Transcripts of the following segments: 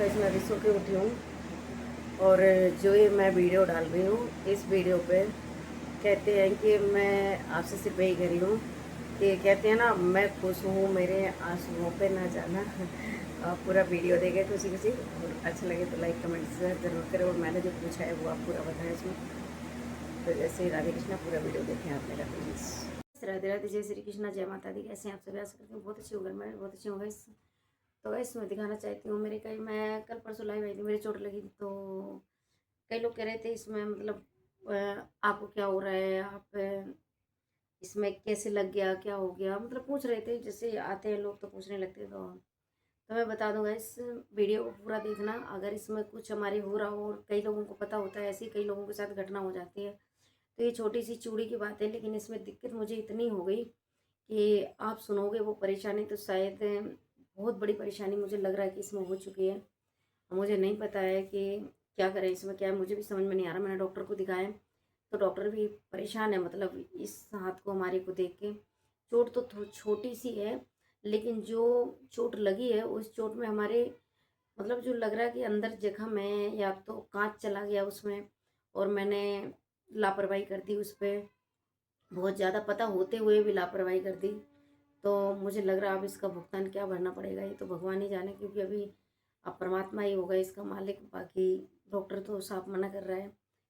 Guys मैं अभी सो के उठी हूँ और जो ये मैं वीडियो डाल रही हूँ इस वीडियो पे कहते हैं कि मैं आपसे सिर्फ यही कह रही हूँ कि कहते हैं ना मैं खुश हूँ मेरे आंसुओं पे ना जाना। आप पूरा वीडियो देखें खुशी खुशी और अच्छा लगे तो लाइक कमेंट शेयर जरूर करें और मैंने जो पूछा है वो आप पूरा बताएं इसमें। तो जैसे राधे कृष्णा पूरा वीडियो देखें आप मेरा प्लीज़। राधे राधे जय श्री कृष्णा जय माता दी। कैसे हैं आप सभी? आशा करती हूँ बहुत अच्छी होगा, मैं बहुत अच्छी हूँ। तो गाइस मैं दिखाना चाहती हूँ मेरे कई मैं कल परसों लाइव आई थी, मेरी चोट लगी थी। तो कई लोग कह रहे थे इसमें मतलब आपको क्या हो रहा है, आप इसमें कैसे लग गया, क्या हो गया, मतलब पूछ रहे थे। जैसे आते हैं लोग तो पूछने लगते हैं। तो मैं बता दूंगा इस वीडियो को पूरा देखना। अगर इसमें कुछ हमारे हो रहा हो और कई लोगों को पता होता है, ऐसी कई लोगों के साथ घटना हो जाती है। तो ये छोटी सी चूड़ी की बात है, लेकिन इसमें दिक्कत मुझे इतनी हो गई कि आप सुनोगे वो परेशानी तो शायद बहुत बड़ी परेशानी मुझे लग रहा है कि इसमें हो चुकी है। मुझे नहीं पता है कि क्या करें इसमें, क्या है मुझे भी समझ में नहीं आ रहा। मैंने डॉक्टर को दिखाया है तो डॉक्टर भी परेशान है, मतलब इस हाथ को हमारे को देख के। चोट तो छोटी सी है, लेकिन जो चोट लगी है उस चोट में हमारे मतलब जो लग रहा है कि अंदर जख्म है या तो कांच चला गया उसमें, और मैंने लापरवाही कर दी उस पर, बहुत ज़्यादा पता होते हुए भी लापरवाही कर दी। तो मुझे लग रहा है अब इसका भुगतान क्या भरना पड़ेगा ये तो भगवान ही जाने, क्योंकि अभी अब परमात्मा ही होगा इसका मालिक। बाकी डॉक्टर तो साफ मना कर रहा है,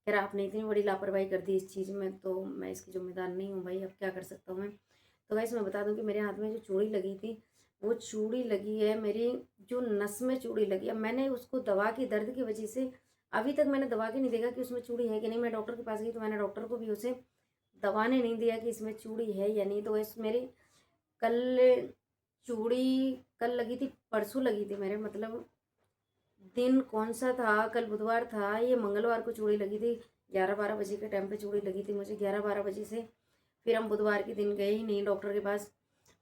कह रहा आपने इतनी बड़ी लापरवाही कर दी इस चीज़ में तो मैं इसकी जिम्मेदार नहीं हूँ भाई, अब क्या कर सकता हूँ मैं। तो गाइस मैं बता दूँ कि मेरे हाथ में जो चूड़ी लगी थी वो चूड़ी लगी है मेरी जो नस में चूड़ी लगी है। मैंने उसको दवा की दर्द की वजह से अभी तक मैंने दबा के नहीं देखा कि उसमें चूड़ी है कि नहीं। मैं डॉक्टर के पास गई तो मैंने डॉक्टर को भी उसे दवा ने नहीं दिया कि इसमें चूड़ी है या नहीं। तो इस मेरी कल चूड़ी कल लगी थी, परसों लगी थी मेरे, मतलब दिन कौन सा था, कल बुधवार था, ये मंगलवार को चूड़ी लगी थी। 11-12 बजे के टाइम पे चूड़ी लगी थी मुझे, 11-12 बजे से। फिर हम बुधवार के दिन गए ही नहीं डॉक्टर के पास।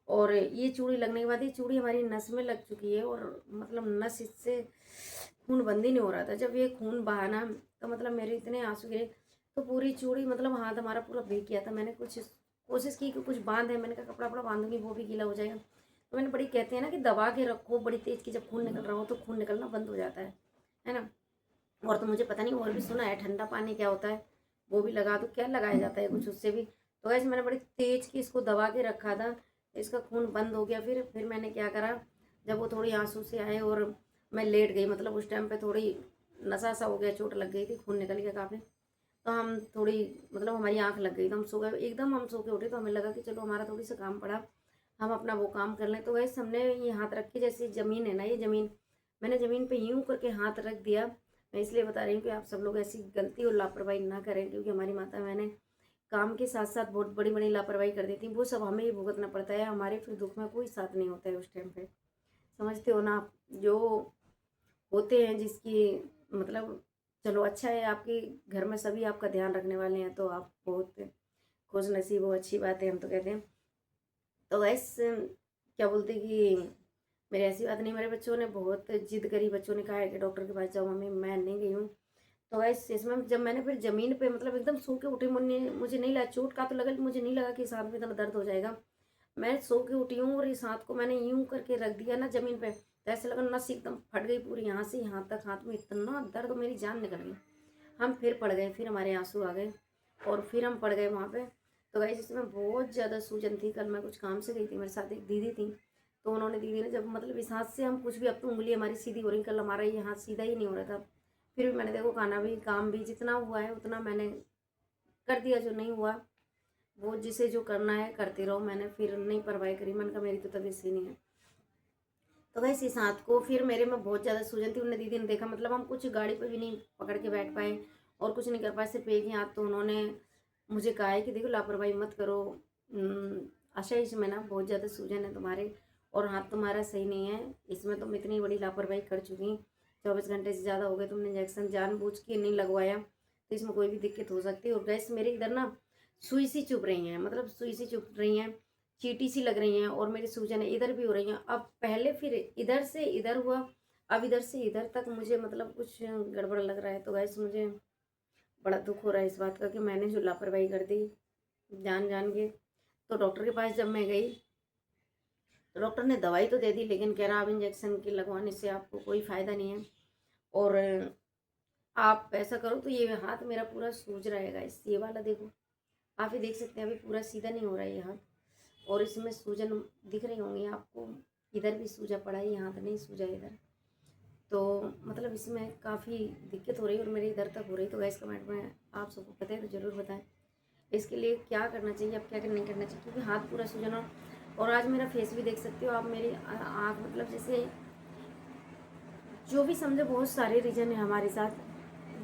और ये चूड़ी लगने के बाद ये चूड़ी हमारी नस में लग चुकी है और मतलब नस इससे खून बंद ही नहीं हो रहा था। जब ये खून बहाना तो मतलब मेरे इतने आंसू गिरे। तो पूरी चूड़ी मतलब हाथ हमारा पूरा भीग गया था। मैंने कुछ कोशिश की कि कुछ बांध है, मैंने कहा कपड़ा वपड़ा बांधूंगी वो भी गीला हो जाएगा। तो मैंने बड़ी कहते हैं ना कि दबा के रखो बड़ी तेज की, जब खून निकल रहा हो तो खून निकलना बंद हो जाता है ना। और तो मुझे पता नहीं, और भी सुना है ठंडा पानी क्या होता है वो भी लगा दो, क्या लगाया जाता है कुछ उससे भी। तो वैसे मैंने बड़ी तेज की इसको दबा के रखा था, इसका खून बंद हो गया। फिर मैंने क्या करा, जब वो थोड़ी आंसू से आए और मैं लेट गई, मतलब उस टाइम पे थोड़ी नशा सा हो गया, चोट लग गई थी, खून निकल गया काफ़ी। तो हम थोड़ी मतलब हमारी आंख लग गई तो हम सो गए एकदम। हम सो के उठे तो हमें लगा कि चलो हमारा थोड़ी सा काम पड़ा, हम अपना वो काम कर लें। तो वैसे हमने ये हाथ रख के, जैसे ज़मीन है ना ये ज़मीन, मैंने ज़मीन पे यूं करके हाथ रख दिया। मैं इसलिए बता रही हूँ कि आप सब लोग ऐसी गलती और लापरवाही ना करें, क्योंकि हमारी माता मैंने काम के साथ साथ बहुत बड़ी बड़ी लापरवाही कर दी थी, वो सब हमें ही भुगतना पड़ता है। हमारे फिर दुख में कोई साथ नहीं होता है उस टाइम पे, समझते हो ना आप। जो होते हैं जिसकी मतलब, चलो अच्छा है आपके घर में सभी आपका ध्यान रखने वाले हैं तो आप बहुत खुश नसीब हो, अच्छी बात है हम तो कहते हैं। तो वैसे क्या बोलते कि मेरी ऐसी बात नहीं, मेरे बच्चों ने बहुत जिद करी, बच्चों ने कहा है कि डॉक्टर के पास जाओ मम्मी, मैं नहीं गई हूँ। तो वैसे इसमें जब मैंने फिर ज़मीन पे मतलब एकदम सो के उठी, मुझे नहीं लगा चोट का, तो लगा मुझे नहीं लगा कि इस हाथ में इतना दर्द हो जाएगा। मैं सो के उठी हूँ और इस हाथ को मैंने यूं करके रख दिया ना ज़मीन पे, तो ऐसे लगा नस एकदम फट गई पूरी, यहाँ से यहाँ तक हाथ में इतना दर्द, मेरी जान निकल गई। हम फिर पड़ गए, फिर हमारे आंसू आ गए और फिर हम पड़ गए वहाँ पे। तो गाइस इसमें बहुत ज़्यादा सूजन थी। कल मैं कुछ काम से गई थी, मेरे साथ एक दीदी थी, तो उन्होंने दीदी ने जब मतलब इस हाथ से हम कुछ भी, अब तो उंगली हमारी सीधी हो रही, कल हमारा ये हाथ सीधा ही नहीं हो रहा था। फिर भी मैंने देखो खाना भी काम भी जितना हुआ है उतना मैंने कर दिया, जो नहीं हुआ वो जिसे जो करना है करती रहो। मैंने फिर नहीं परवाह करी, मैंने कहा मेरी तो तबीयत सी नहीं है। तो वैसे इस हाथ को फिर मेरे में बहुत ज़्यादा सूजन थी। उन्होंने दीदी ने देखा, मतलब हम कुछ गाड़ी पे भी नहीं पकड़ के बैठ पाए और कुछ नहीं कर पाए, सिर्फ एक ही हाथ। तो उन्होंने मुझे कहा है कि देखो लापरवाही मत करो, आशा इसमें ना बहुत ज़्यादा सूजन है तुम्हारे और हाथ तुम्हारा सही नहीं है, इसमें तुम इतनी बड़ी लापरवाही कर चुकी, 24 घंटे से ज़्यादा हो गए, तुमने इंजेक्शन जानबूझ के नहीं लगवाया तो इसमें कोई भी दिक्कत हो सकती है। और गैस मेरे इधर ना सुई सी चुभ रही हैं, मतलब सुई सी चुभ रही हैं, चीटी सी लग रही हैं, और मेरी सूजन इधर भी हो रही है। अब पहले फिर इधर से इधर हुआ, अब इधर से इधर तक मुझे मतलब कुछ गड़बड़ लग रहा है। तो गैस मुझे बड़ा दुख हो रहा है इस बात का कि मैंने जो लापरवाही कर दी जान जान के। तो डॉक्टर के पास जब मैं गई तो डॉक्टर ने दवाई तो दे दी, लेकिन कह रहा अब इंजेक्शन के लगवाने से आपको कोई फ़ायदा नहीं है। और आप ऐसा करो तो ये हाथ मेरा पूरा सूज रहेगा। इस ये वाला देखो, आप ही देख सकते हैं अभी पूरा सीधा नहीं हो रहा है ये हाथ, और इसमें सूजन दिख रही होंगी आपको। इधर भी सूजा पड़ा है, ये हाथ नहीं सूजा इधर। तो मतलब इसमें काफ़ी दिक्कत हो रही है और मेरे इधर तक हो रही है। तो गैस कमेंट में आप सबको पता है तो ज़रूर बताएं इसके लिए क्या करना चाहिए, अब क्या नहीं करना चाहिए, क्योंकि हाथ पूरा सूजना। और आज मेरा फेस भी देख सकते हो आप, मेरी आँख मतलब जैसे जो भी समझो बहुत सारे रीज़न है हमारे साथ,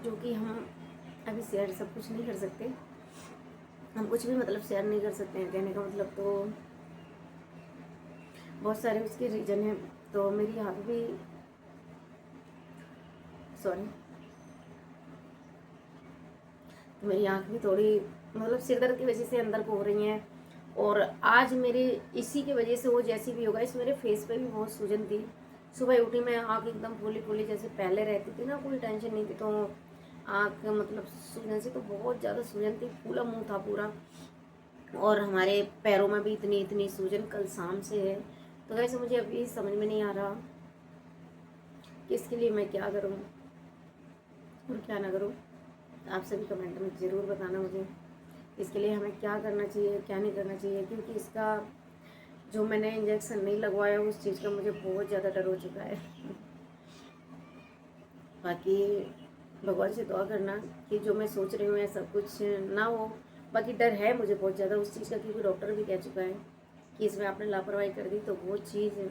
जो कि हम अभी शेयर सब कुछ नहीं कर सकते। हम कुछ भी मतलब शेयर नहीं कर सकते हैं, कहने का मतलब तो बहुत सारे उसके रीज़न हैं। तो मेरी आँख भी, सॉरी, तो मेरी आँख भी थोड़ी मतलब सिर दर्द की वजह से अंदर को हो रही हैं। और आज मेरे इसी की वजह से वो जैसी भी होगा, इस मेरे फेस पे भी बहुत सूजन थी। सुबह उठी मैं आँख एकदम फूली फूली जैसे पहले रहती थी ना, कोई टेंशन नहीं थी, तो आँख मतलब सूजन से तो बहुत ज़्यादा सूजन थी, फूला मुँह था पूरा। और हमारे पैरों में भी इतनी इतनी सूजन कल शाम से है। तो वैसे मुझे अभी समझ में नहीं आ रहा कि इसके लिए मैं क्या करूँ और क्या ना करूँ। आप सभी कमेंट में ज़रूर बताना मुझे इसके लिए हमें क्या करना चाहिए, क्या नहीं करना चाहिए, क्योंकि इसका जो मैंने इंजेक्शन नहीं लगवाया उस चीज़ का मुझे बहुत ज़्यादा डर हो चुका है। बाकी भगवान से दुआ करना कि जो मैं सोच रही हूँ ऐसा कुछ ना हो। बाकी डर है मुझे बहुत ज़्यादा उस चीज़ का, क्योंकि डॉक्टर भी कह चुका है कि इसमें आपने लापरवाही कर दी तो वो चीज़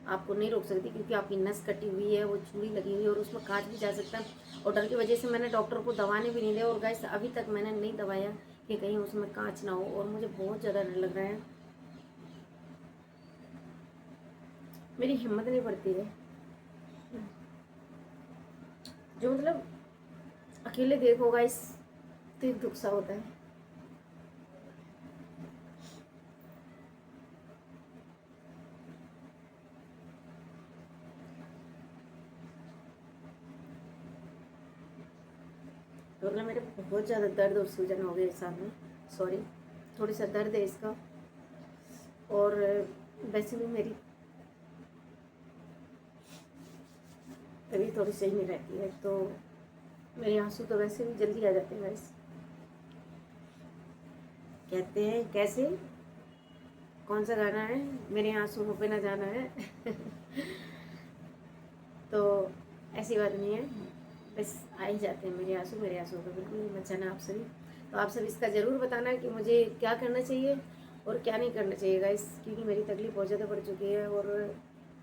आपको नहीं रोक सकती, क्योंकि आपकी नस कटी हुई है, वो चूड़ी लगी हुई है और उसमें कांच भी जा सकता है। और डर की वजह से मैंने डॉक्टर को दवाने भी नहीं दिया, और गाइस अभी तक मैंने नहीं दवाया कि कहीं उसमें कांच ना हो। और मुझे बहुत ज़्यादा डर लग रहा है, मेरी हिम्मत नहीं पड़ती है। जो मतलब अकेले देखो गाइस तो एक दुख सा होता है। तो मतलब मेरे बहुत ज़्यादा दर्द और सूजन हो गई साथ में, सॉरी, थोड़ी सा दर्द है इसका। और वैसे भी मेरी तबीयत थोड़ी सही नहीं रहती है, तो मेरे आंसू तो वैसे भी जल्दी आ जाते हैं गाइस। कहते हैं कैसे, कौन सा गाना है, मेरे आंसुओं पे ना जाना है। तो ऐसी बात नहीं है, बस आ ही जाते हैं मेरे आंसू, मेरे आंसुओं पे बिल्कुल मत जाना आप सभी। तो आप सब इसका ज़रूर बताना कि मुझे क्या करना चाहिए और क्या नहीं करना चाहिए गाइस, क्योंकि मेरी तकलीफ बहुत ज़्यादा बढ़ चुकी है। और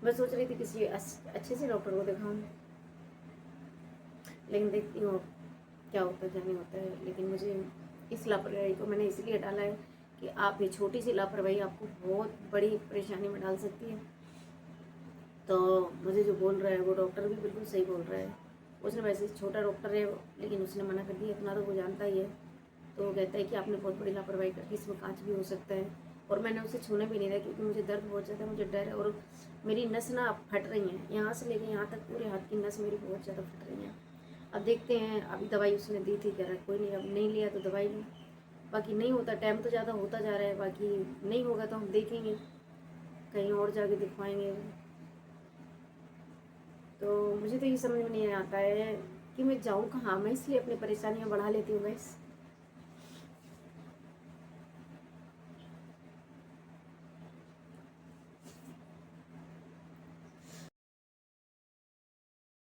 मैं सोच रही थी किसी अच्छे से डॉक्टर को दिखाऊं, लेकिन देखती हूँ क्या होता है क्या नहीं होता है। लेकिन मुझे इस लापरवाही को मैंने इसलिए डाला है कि आप ये छोटी सी लापरवाही आपको बहुत बड़ी परेशानी में डाल सकती है। तो मुझे जो बोल रहा है वो डॉक्टर भी बिल्कुल सही बोल रहा है। उसने वैसे छोटा डॉक्टर है, लेकिन उसने मना कर दिया, इतना तो वो जानता ही है। तो वो कहता है कि आपने बहुत बड़ी लापरवाही कर दी, इसमें कांच भी हो सकता है। और मैंने उसे छूने भी नहीं दिया, क्योंकि मुझे दर्द बहुत ज़्यादा, मुझे डर है। और मेरी नस ना फट रही हैं, यहाँ से लेकर यहाँ तक पूरे हाथ की नस मेरी बहुत ज़्यादा फट रही हैं। अब देखते हैं, अभी दवाई उसने दी थी, कह रहा कोई नहीं, अब नहीं लिया तो दवाई ली। बाकी नहीं होता, टाइम तो ज़्यादा होता जा रहा है, बाकी नहीं होगा तो हम देखेंगे, कहीं और जाके दिखवाएंगे। तो मुझे तो ये समझ में नहीं आता है कि मैं जाऊँ कहाँ, मैं इसलिए अपनी परेशानियाँ बढ़ा लेती हूँ बस।